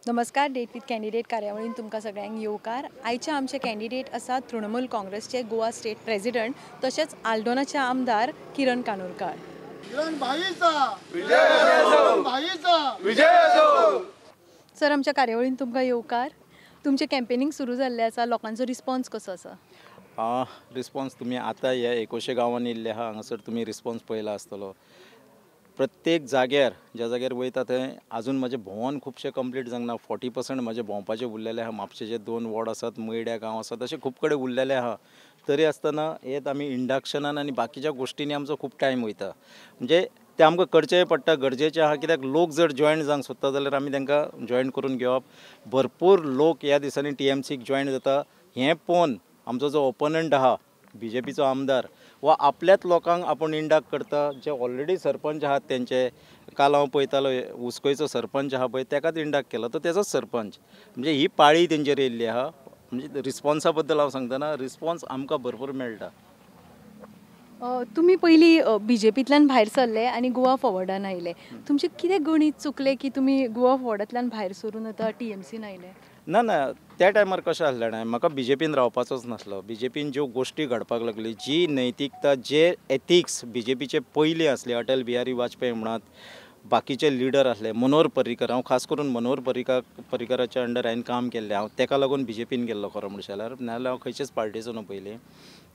नमस्कार date with candidate कार्यावळीन तुमकां सगळ्यांक येवकार. आयचे आमचे कॅन्डिडेट आसा तृणमूल काँग्रेसचे गोवा स्टेट प्रेसिडेंट तशेंच आल्दोनाचे आमदार किरण कानोरकार. किरण भाईचा विजय असो. सर आमच्या कार्यावळीन तुमकां येवकार. तुमचे कॅम्पेनिंग सुरू जाल्लें आसा, लोकांचो रिस्पॉन्स कसो आसा? रिस्पॉन्स तुम्ही आता ह्या 21 गांवांनी येयल्ले आहा हांगासर तुम्ही रिस्पॉन्स पळयला आसतलो. प्रत्येक जाग्यार ज्या जाग्यार वयता थंय आजून म्हजें भोंवून खुबशें कंप्लीट जावंक ना. 40% म्हजें भोंवपाचें उरलेलें आहा. म्हापशेचे 2 वॉर्ड आसात, मयड्या गांव आसात, अशें खूब कडेन उरलेलें आहा. तरी आसतना हेत आमी इंडक्शनान आनी बाकीच्या गोश्टींनी आमचो खूब टायम वयता. म्हणजे तें आमकां करचें पडटा, गरजेचें आहा. कित्याक लोक जर जॉयन जावंक सोदता जाल्यार आमी तांकां जॉयन करून घेवप. भरपूर लोक ह्या दिसांनी TMCक जॉयन जाता. हें पळोवन आमचो जो ओपोनंट आहा BJPचो आमदार वा आपल्याच लोकांक आपूण इंडाक्ट करता, जे ऑलरेडी सरपंच आहात तेंचे. काल हांव पळयतालो उस्कोयचो सरपंच आहा पळय ताकाच इंडाक्ट केलो, तो तेजोच सरपंच. म्हणजे ही पाळी तेंचेर येयल्ली आहा. म्हणजे रिस्पॉन्सा बद्दल हांव सांगतना रिस्पॉन्स आमकां भरपूर मेळटा. तुमी पयलीं BJPंतल्यान भायर सरले आनी गोवा फॉरवर्डान आयले. तुमचें कितें गणीत चुकलें की तुमी गोवा फॉरवर्डांतल्यान भायर सरून आतां TMCन आयले? ना त्या टायमार कशें आसलें जाणां, म्हाका BJPन रावपाचोच नासलो. BJPन ज्यो गोश्टी घडपाक लागली, जी नैतीकता, जे एथिक्स BJPचे पयलीं आसले, अटल बिहारी वाजपेयी म्हणत, बाकीचे लिडर आसले, मनोहर पर्रीकर. हांव खास करून मनोहर पर्रीकराच्या अंडर हांवें काम केल्लें. हांव ताका लागून BJPन गेल्लो खरो म्हणशें जाल्यार, नाजाल्यार हांव खंयचेच पार्टीचो न्हू पयलीं.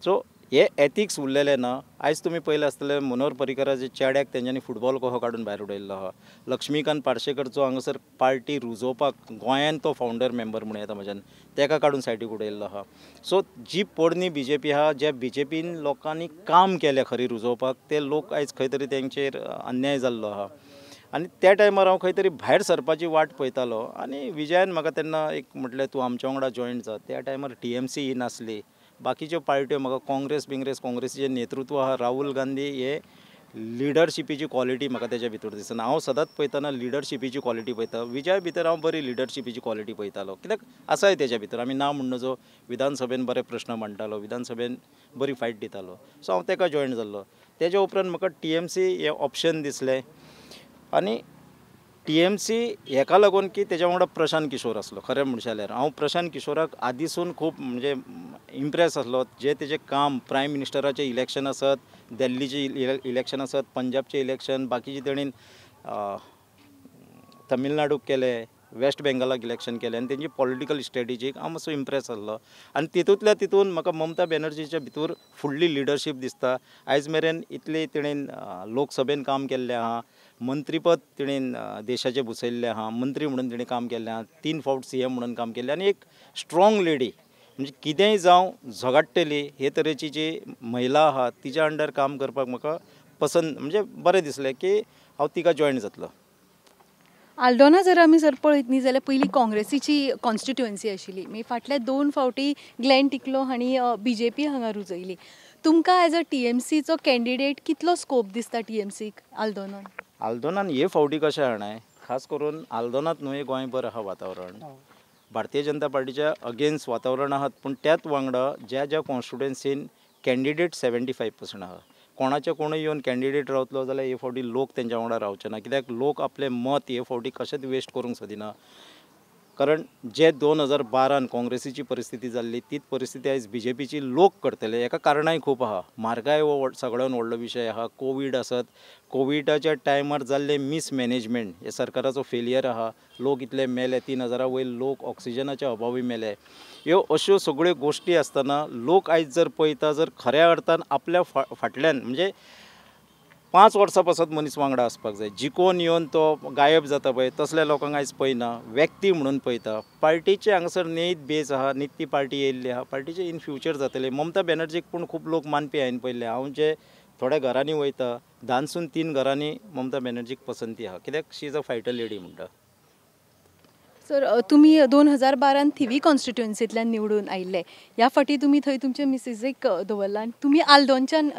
सो हे एथिक्स उरलेले ना. आयज तुमी पयलें आसतलें मनोहर पर्रीकराच्या चेड्याक तेंच्यांनी फुटबॉल कसो काडून भायर उडयल्लो आहा. लक्ष्मीकांत पार्सेकरचो हांगासर पार्टी रुजोवपाक गोंयान तो फावंडर मेंबर म्हणून येता म्हज्यान, ताका काडून सायडीक उडयल्लो आहा. सो जी पोरणी BJP आहा, ज्या BJPन लोकांनी काम केलें खरी रुजोवपाक, ते लोक आयज खंय तरी तेंचेर अन्याय जाल्लो आहा. आनी त्या टायमार हांव खंय तरी भायर सरपाची वाट पळयतालो आनी विजयान म्हाका तेन्ना एक म्हटलें तूं आमच्या वांगडा जॉयन जा. त्या टायमार TMC ही नासली, बाकीच्यो पार्ट्यो म्हाका काँग्रेसीचें नेतृत्व आहा, राहुल गांधी, हे लिडरशिपीची क्वॉलिटी म्हाका तेच्या भितर दिसना. हांव सदांच पळयतना लिडरशिपीची क्वॉलिटी पळयता. विजया भितर हांव बरी लिडरशिपीची क्वॉलिटी पळयतालो. कित्याक आसाय तेच्या भितर. आमी ना म्हणून नजो विधानसभेन बरे प्रश्न मांडटालो, विधानसभेन बरी फायट दितालो. सो हांव ताका जॉयन जाल्लो. तेच्या उपरांत म्हाका TMC हें ऑप्शन दिसलें आनी TMC हेका लागून की तेच्या वांगडा प्रशांत किशोर आसलो. खरें म्हणशें जाल्यार हांव प्रशांत किशोराक आदीसून खूब म्हणजे इम्प्रेस आसलो. जे तेजें काम, प्रायम मिनिस्टराचें इलेक्शन आसत, दिल्लीचें इलेक्शन आसत, पंजाबचें इलेक्शन, बाकीचें तेणीन तमिळनाडूक केलें, वेस्ट बेंगलाक इलेक्शन केलें आनी तेंची पॉलिटिकल स्ट्रेटेजीक हांव मातसो इम्प्रेस आसलो. आनी तितूंतल्या तितून म्हाका ममता बॅनर्जीच्या भितर फुडली लिडरशीप दिसता. आयज मेरेन इतली तेणेन लोकसभेन काम केल्लें आहा, मंत्रीपद तिणेन देशाचें भुसयल्लें आहा, मंत्री म्हणून तिणें काम केल्लें आहा, 3 फावट CM म्हणून काम केल्लें आनी एक स्ट्रॉंग लेडी. म्हणजे कितेंय जावं झगडटली हे तरेची जी महिला आहा तिच्या अंडर काम करपाक म्हाका पसंद, म्हणजे बरें दिसलें की हांव तिका जॉयन जातलो. आल्दोना जर आमी पळयत न्ही जाल्यार पयलीं काँग्रेसीची कॉन्स्टिट्युएन्सी आशिल्ली. मागीर फाटल्या 2 फावटी ग्लेन टिकलो हांणी BJP हांगा रुजयली. तुमकां एज अ TMCचो कॅन्डिडेट कितलो स्कोप दिसता TMCक आल्दोनान? आल्दोनान हे फावटी कशें जाणाय, खास करून आल्दोनांत न्हू गोंयभर आहा वातावरण. भारतीय जनता पार्टीच्या अगेन्स्ट वातावरण आहात, पूण त्याच वांगडा ज्या कॉन्स्टिट्युएन्सीन कॅन्डिडेट 75% आहा. कोणाचे कोणूय येवन कॅन्डिडेट रावतलो जाल्यार हे फावटी लोक तेंच्या वांगडा रावचे ना. कित्याक लोक आपलें मत हे फावटी कशेंच वेस्ट करूंक सोदिना. कारण जे 2012 काँग्रेसीची परिस्थिती जाल्ली तीच परिस्थिती आयज BJPची लोक करतले. हेका कारणांय खूब आहा. म्हारगाय हो सगळ्यान व्हडलो विशय आहा. कोवीड आसत, कोविडाच्या टायमार जाल्ले मिसमॅनेजमेंट, हे सरकाराचो फेलियर आहा. लोक इतले मेले, 3000 वयर लोक ऑक्सिजनाच्या अभावी मेले. ह्यो अश्यो सगळ्यो गोश्टी आसतना लोक आयज जर पळयता, जर खऱ्या अर्थान आपल्या फाटल्यान म्हणजे 5 वर्सां पासत मनीस वांगडा आसपाक जाय. जिखोवन येवन तो गायब जाता पळय, तसल्या लोकांक आयज पळयना, व्यक्ती म्हणून पळयता. पार्टीचे हांगासर नेत बेस आहा, न्हीद ती पार्टी येयल्ली आहा. पार्टीचे इन फ्युचर जातले. ममता बॅनर्जीक पूण खूब लोक मानपी हांवें पळयल्ले. हांव जे थोड्या घरांनी वयता, 10सून 3 घरांनी ममता बॅनर्जीक पसंती आहा. कित्याक शी इज अ फायटर लेडी म्हणटा. सर तुमी 2012 थिवी कॉन्स्टिट्युएन्सींतल्यान निवडून आयिल्ले. ह्या फावटी तुमी थंय तुमच्या मिसेसीक दवरला आनी तुमी आल्दोनच्यान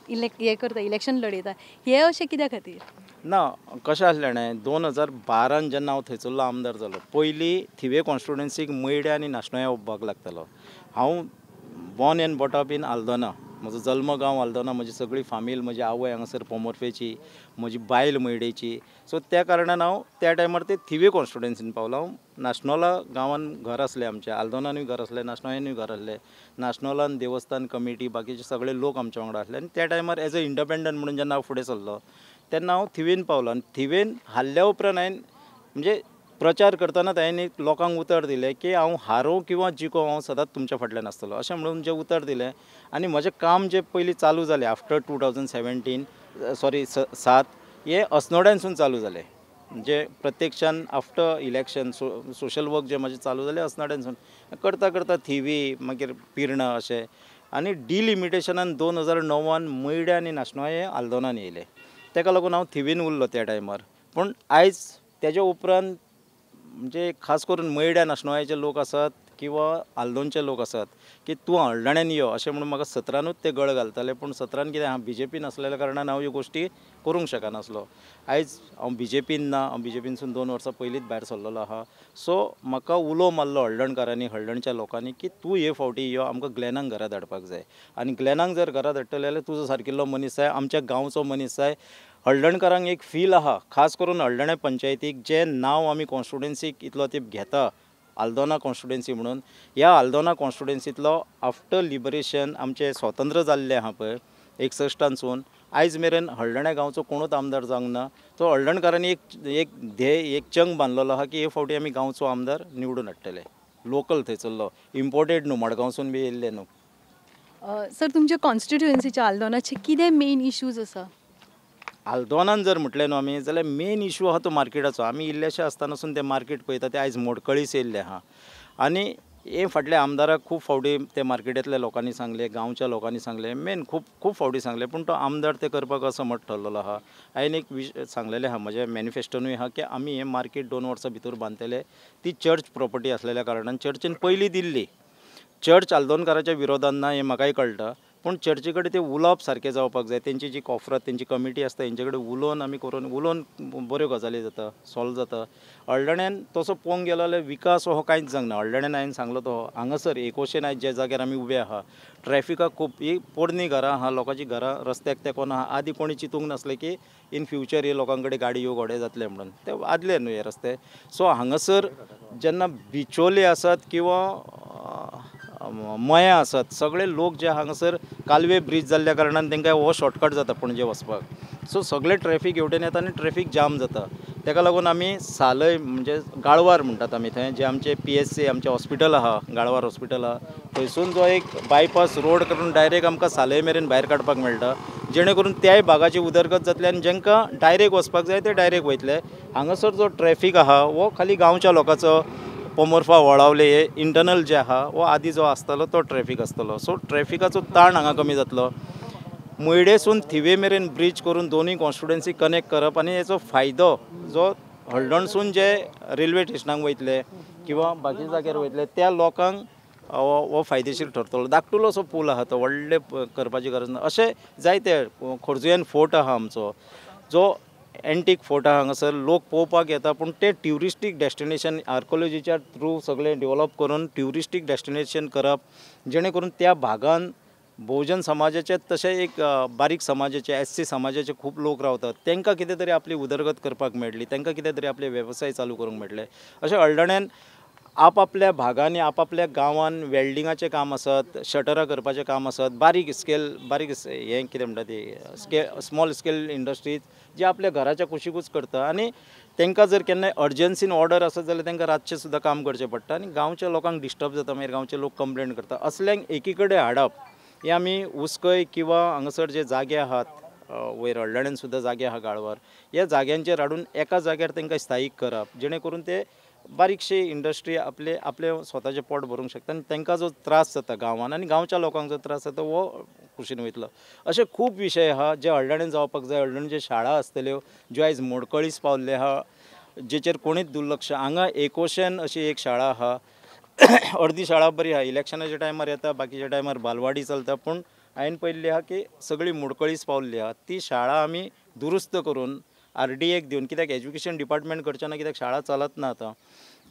इलेक्शन लडयता. हे अशें कित्या खातीर? ना, कशें आसलें जाणां, 2012 जेन्ना हांव थंयसरलो आमदार जालो, पयलीं थिवे कॉन्स्टिट्युएन्सीक मयड्या आनी नाशणोया वचपाक लागतालो. हांव born and bought up in Aldona. म्हजो जल्म गांव आल्दोना, म्हजी सगळी फामील, म्हजी आवय हांगासर पोमोर्फेची, म्हजी बायल मयडेची. सो त्या कारणान हांव त्या टायमार ते थिवे कॉन्स्टिट्युएन्सीन पावलो. हांव नाशनोला गांवान घर आसलें आमचें, आल्दोनानूय घर आसलें, नाशनोयांनूय घर आसलें. नाशनोलान देवस्थान कमिटी बाकीचे सगळे लोक आमचे वांगडा आसले आनी त्या टायमार एज अ इंडिपेंडंट म्हणून जेन्ना हांव फुडें सरलो तेन्ना हांव थिवेन पावलो. आनी थिवेन हारल्या उपरांत हांवें म्हणजे प्रचार करतना हांवें एक लोकांक उतर दिलें की हांव हारूं किंवा जिको हांव सदांच तुमच्या फाटल्यान आसतलो अशें म्हणून जें उतर दिलें. आनी म्हजें काम जें पयलीं चालू जालें आफ्टर 2017 हें अस्नोड्यानसून चालू जालें. म्हणजे प्रत्यक्षान आफ्टर इलेक्शन सोशल वर्क जें म्हजें चालू जालें अस्नोड्यानसून करता करता थिवी मागीर पिर्णा अशें. आनी डिलिमिटेशनान 2009 मयडे आनी नाशनोय हे आल्दोनान येयले. तेका लागून हांव थिवीन उरलो त्या टायमार. पूण आयज तेज्या उपरांत म्हणजे खास करून मयड्या नाशनोयाचे लोक आसात किंवा आल्दोनचे लोक आसात की तूं हळडण्यान यो अशें म्हणून म्हाका 17नूच ते गळ घालताले. पूण 17 कितें हांव BJPन आसलेल्या कारणान हांव ह्यो गोश्टी करूंक शकनासलो. आयज हांव BJPन ना, हांव BJPनसून 2 वर्सां पयलींच भायर सरलेलो आहा. सो म्हाका उलो मारलो हळडणकारांनी, हळडणच्या लोकांनी की तूं हे फावटी यो, आमकां ग्लेनाक घरा धाडपाक जाय. आनी ग्लेनाक जर घरा धाडटले जाल्यार तुजो सारकिल्लो मनीस जाय, आमच्या गांवचो मनीस जाय. हळडणकारांक एक फील आहा, खास करून हळडणे पंचायतीक जें नांव आमी कॉन्स्टिट्युएन्सीक इतलो तेंप घेता आल्दोना कॉन्स्टिट्युएन्सी म्हणून. ह्या आल्दोना कॉन्स्टिट्युएन्सींतलो आफ्टर लिबरेशन आमचें स्वतंत्र जाल्लें आहा पळय 61सून आयज मेरेन हळडणे गांवचो कोणूच आमदार जावंक ना. तो हळडणकारांनी एक ध्येय, एक चंग बांदलेलो आहा की हे फावटी आमी गांवचो आमदार निवडून हाडटले. लोकल थंयसरलो, इम्पोर्टेड न्हू, मडगांवसून बी येयल्ले न्हू. सर तुमच्या कॉन्स्टिट्युएन्सीच्या आल्दोनाचे कितें मेन इश्यूज आसा? आल्दोनान जर म्हटलें न्हू आमी जाल्यार मेन इश्यू आहा तो मार्केटाचो. आमी इल्लेशे आसतनासून ते मार्केट पळयता ते आयज मोडकळीस येयल्ले आहा. आनी हे फाटल्या आमदाराक खूब फावटी ते मार्केटांतल्या लोकांनी सांगलें, गांवच्या लोकांनी सांगलें, मेन खूब फावटी सांगलें, पूण तो आमदार ते करपाक असमर्थ ठरलेलो आहा. हांवें एक सांगलेलें आहा म्हज्या मॅनिफेस्टोनूय आहा की आमी हें मार्केट 2 वर्सां भितर बांदतले. ती चर्च प्रॉपर्टी आसलेल्या कारणान चर्चीन पयलीं दिल्ली. चर्च आल्दोनकाराच्या विरोधान ना हें म्हाकाय कळटा. पूण चर्ची कडेन तें उलोवप सारकें जावपाक जाय. तेंची जी कॉफरात तेंची कमिटी आसता तेंचे कडेन उलोवन आमी करून उलोवन बऱ्यो गजाली जाता, सॉल्व जाता. हळडण्यान तसो पळोवंक गेलो जाल्यार विकास हो कांयच जावंक ना. हळडण्यान हांवें सांगलो तो हांगासर एकोशेन आयज ज्या जाग्यार आमी उबे आहा ट्रॅफिकाक खूब ही पोरणी घरां आहा, लोकांची घरां रस्त्याक तेकोन आहा. आदीं कोणी चिंतूंक नासलें की इन फ्युचर हे लोकां कडेन गाडी येवं घोडे जातले म्हणून. ते आदले न्हू हे रस्ते. सो हांगासर जेन्ना बिचोले आसात किंवा मयां आसात सगळे लोक जे हांगासर कालवे ब्रीज जाल्ल्या कारणान तांकां हो शॉर्टकट जाता पणजे वचपाक. सो सगळे ट्रॅफीक हेवटेन येता आनी ट्रॅफीक जाम जाता. तेका लागून आमी सालय म्हणजे गाळवार म्हणटात आमी थंय जे आमचे PSC आमचें हॉस्पिटल आहा, गाळवार हॉस्पिटल आहा, थंयसून जो एक बायपास रोड करून डायरेक्ट आमकां सालय मेरेन भायर काडपाक मेळटा. जेणे करून त्याय भागाची उदरगत जातली आनी जेंकां डायरेक्ट वचपाक जाय ते डायरेक्ट वयतले. हांगासर जो ट्रॅफीक आहा हो खाली गांवच्या लोकांचो. पोमोर्फा वळावले हे इंटरनल जे आहा हो आदीं जो आसतालो तो ट्रॅफीक आसतलो. सो ट्रॅफिकाचो ताण हांगा कमी जातलो. मयडेसून थिवे मेरेन ब्रीज करून दोनूय कॉन्स्टिट्युएन्सी कनेक्ट करप आनी हेचो फायदो जो हळडणसून जे रेल्वे स्टेशनाक वयतले किंवा बाकी जाग्यार वयतले त्या लोकांक हो फायदेशीर ठरतलो. धाकटुलो असो पूल आहा तो व्हडले करपाची गरज ना. अशें जायते खोर्जुयेन फोर्ट आहा आमचो जो एंटीक फोर्ट आहा. हांगासर लोक पळोवपाक येता पूण ते ट्युरिस्टीक डेस्टिनेशन आर्कोलॉजीच्या थ्रू सगळें डेवलप करून ट्युरिस्टीक डेस्टिनेशन करप जेणे करून त्या भागान बहुजन समाजाचे तशें एक बारीक समाजाचे SC समाजाचे खूब लोक रावतात. तांकां कितें तरी आपली उदरगत करपाक मेळटली, तांकां कितें तरी आपले वेवसाय चालू करूंक मेळटले. अशें हळडण्यान आपआपल्या भागांनी आपआपल्या गांवान वेल्डिंगाचें काम आसत, शटरां करपाचें काम आसत, बारीक हें कितें म्हणटा ती स्मॉल स्केल इंडस्ट्रीज जे आपल्या घराच्या कुशीकूच करता. आनी तांकां जर केन्नाय अर्जन्सीन ऑर्डर आसत जाल्यार तांकां रातचें सुद्दां काम करचें पडटा आनी गांवच्या लोकांक डिस्टर्ब जाता. मागीर गांवचे लोक कंप्लेन करता. असल्यांक एकी कडेन हाडप हे आमी उस्कय किंवा हांगासर जे जागे आहात वयर हळडण्यान सुद्दां जागे आहा गाळवार ह्या जाग्यांचेर हाडून एका जाग्यार तांकां स्थायीक करप जेणे करून ते बारीकशी इंडस्ट्री आपले स्वताचें पोट भरूंक शकता. आनी तांकां जो त्रास जाता गांवान आनी गांवच्या लोकांक जो त्रास जाता हो कुशीन वयतलो. अशे खूब विशय आहा जे हळडण्यान जावपाक जाय. हळडण्याच्यो शाळा आसतल्यो ज्यो आयज मोडकळीस पावल्ले आहा जेचेर कोणीच दुर्लक्ष. हांगा एकोशेन अशी एक शाळा आहा. अर्दी शाळा बरी आहा, इलेक्शनाच्या टायमार येता, बाकीच्या टायमार बालवाडी चलता. पूण हांवें पळयल्ली आहा की सगळी मोडकळीस पावल्ली आहा. ती शाळा आमी दुरुस्त करून RDAक दिवन, कित्याक एज्युकेशन डिपार्टमेंट करचें ना कित्याक शाळा चलत ना आतां.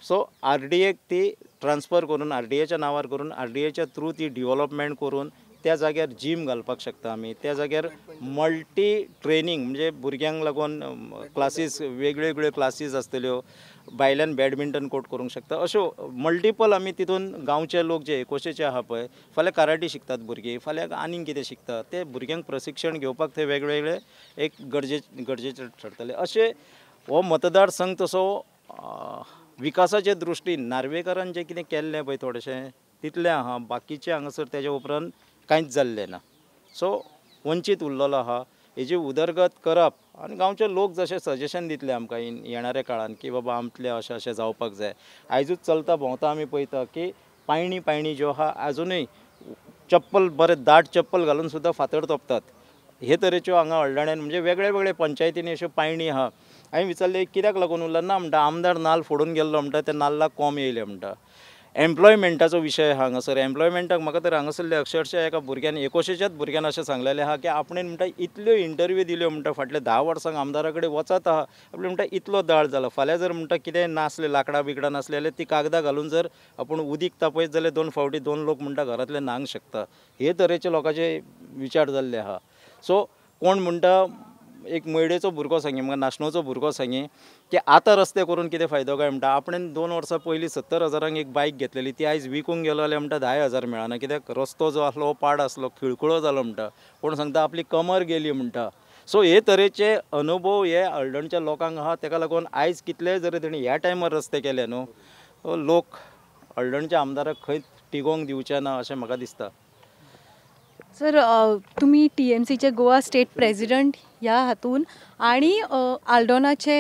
सो RDAक ती ट्रान्सफर करून RDAच्या नांवार करून RDAच्या थ्रू ती डेवलपमेंट करून त्या जाग्यार जीम घालपाक शकता आमी, त्या जाग्यार मल्टी ट्रेनिंग म्हणजे भुरग्यांक लागून क्लासीस वेगवेगळ्यो क्लासीस आसतल्यो, भायल्यान बॅडमिंटन कोर्ट करूंक शकता, अश्यो मल्टिपल आमी तितून गांवचे लोक जे एकोशेचे आहा पळय, फाल्यां कराटे शिकतात भुरगीं, फाल्यां आनीक कितें शिकतात, ते भुरग्यांक प्रशिक्षण घेवपाक थंय वेगवेगळे एक गरजेचे ठरतले. अशें हो मतदारसंघ तसो विकासाचे दृश्टीन नार्वेकारान जें कितें केल्लें पळय थोडेशें तितलें आहा, बाकीचे हांगासर तेज्या उपरांत कांयच जाल्लें ना. सो वंचीत उरलेलो आहा. हेजी उदरगत करप आनी गांवचे लोक जशें सजेशन दितले आमकां येणाऱ्या काळान की बाबा आमतलें अशें अशें जावपाक जाय. आयजूच चलता भोंवता आमी पळयता की पायणी ज्यो आहा आजुनूय चप्पल बरें दाट चप्पल घालून सुद्दां फातर तोपतात. हे तरेच्यो हांगा हळडण्यान म्हणजे वेगळे पंचायतींनी अश्यो पायणी आहा. हांवें विचारलें कित्याक लागून उरला ना म्हणटा आमदार नाल्ल फोडून गेल्लो म्हणटा त्या नाल्लाक कोंब येयले म्हणटा. एम्प्लॉयमेंटाचो विशय हांगासर एम्प्लॉयमेंटाक म्हाका तर हांगासरले अक्षरशः एका भुरग्यान 21च्याच भुरग्यान अशें सांगलेलें आहा की आपणें म्हणटा इतल्यो इंटरव्यू दिल्यो म्हणटा फाटल्या 10 वर्सांक आमदारा कडेन वचत आहा, आपणे म्हणटा इतलो दाळ जाला. फाल्यां जर म्हणटा कितें नासलें लाकडां बिकडां नासलें जाल्यार ती कागदां घालून जर आपूण उदीक तापयत जाल्यार 2 फावटी 2 लोक म्हणटा घरांतले न्हांक शकता. हे तरेचे लोकांचे विचार जाल्ले आहा. सो कोण म्हणटा एक मयडेचो भुरगो सांगी म्हाका नाशणोचो भुरगो सांगी की आतां रस्ते करून कितें फायदो काय म्हणटा. आपणें 2 वर्सां पयलीं 70,000 एक बायक घेतलेली, ती आयज विकूंक गेलो जाल्यार म्हणटा 10,000 मेळना. कित्याक रस्तो जो आसलो हो पाड आसलो, खिळखुळो जालो म्हणटा. कोण सांगता आपली कमर गेली म्हणटा. सो हे तरेचे अनुभव हे हळडणच्या लोकांक आहा. ताका लागून आयज कितलेय जरी तेणी ह्या टायमार रस्ते केले न्हू, लोक हळडणच्या आमदाराक खंय तिगोवंक दिवचे ना अशें म्हाका दिसता. सर, तुम्ही TMCचे गोवा स्टेट प्रेसिडेंट ह्या हातून आणि आल्दोनाचे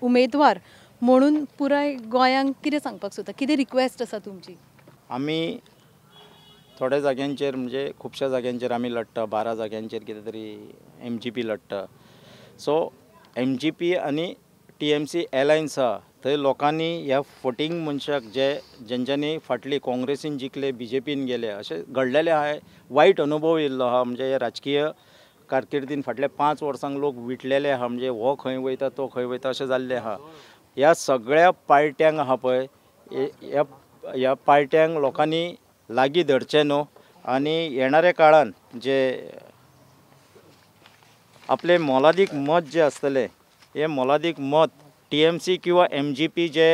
उमेदवार म्हणून पुराय गोंयांक कितें सांगपाक सोदता, कितें रिक्वेस्ट आसा तुमची? आमी थोड्या जाग्यांचेर म्हणजे खुबश्या जाग्यांचेर आमी लढटा, 12 जाग्यांचेर कितें तरी MGP लढटा. सो MGP आनी TMC एलायन्स आहा थंय लोकांनी ह्या फोटींग मनशाक जेंच्यांनी फाटली काँग्रेसीन जिखले, BJPन गेले, अशें घडलेलें आहा. वायट अनुभव येयल्लो आहा. म्हणजे हे राजकीय कारकिर्दीन फाटल्या 5 वर्सांक लोक विटलेले आहा. म्हणजे हो खंय वयता तो खंय वयता अशें जाल्लें आहा. ह्या सगळ्या पार्ट्यांक आहा पळय, ह्या पार्ट्यांक लोकांनी लागीं धरचें न्हू आनी येणाऱ्या काळान जे आपले मोलादीक मत जे आसतले हे मोलादीक मत TMC किंवा MGP जे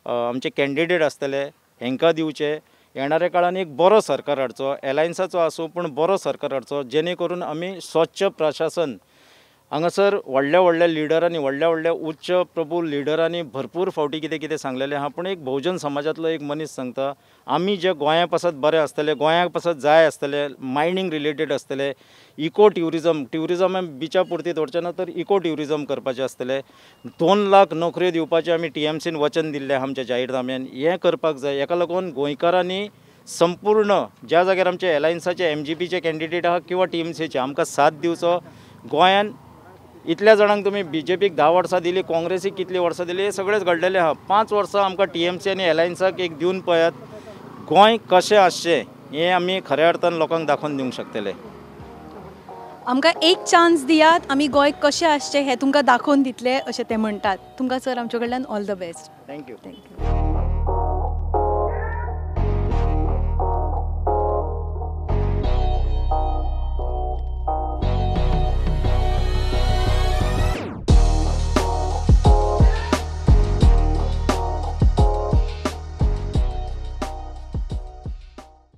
आमचे कॅन्डिडेट आसतले हेंकां दिवचे. येणाऱ्या काळान एक बरो सरकार हाडचो, एलायन्साचो आसूं पूण बरो सरकार हाडचो, जेणे करून आमी स्वच्छ प्रशासन हांगासर व्हडल्या लिडरांनी व्हडल्या उच्च प्रभू लिडरांनी भरपूर फावटी कितें सांगलेलें आहा. पूण एक बहुजन समाजातलो एक मनीस सांगता आमी जे गोंया पासत बरे आसतले, गोंया पासत जाय आसतले, मायनींग रिलेटेड आसतले, इको ट्युरिजम बिचा पुरती दवरचे ना तर इको ट्युरिजम करपाचें आसतलें. 2 लाख नोकऱ्यो दिवपाचें आमी TMCन वचन दिल्लें आमच्या जाहीरनाम्यान. हें करपाक जाय. हेका लागून गोंयकारांनी संपूर्ण ज्या जाग्यार आमचे एलायन्साचे MGPचे कॅन्डिडेट आहा किंवा TMCचे आमकां साथ दिवचो. गोंयान इतल्या जाणांक तुमी BJPक 10 वर्सां दिली, काँग्रेसीक कितलीं वर्सां दिली, हे सगळेंच घडलेलें आहा. 5 वर्सां आमकां TMC आनी एलायन्साक एक दिवन पळयात. गोंय कशें आसचें हें आमी खऱ्या अर्थान लोकांक दाखोवन दिवंक शकतले. आमकां एक चान्स दियात, आमी गोंय कशें आसचें हें तुमकां दाखोवन दितले अशें ते म्हणटात. तुमकां सर आमचे कडल्यान all the best. Thank you. Thank you.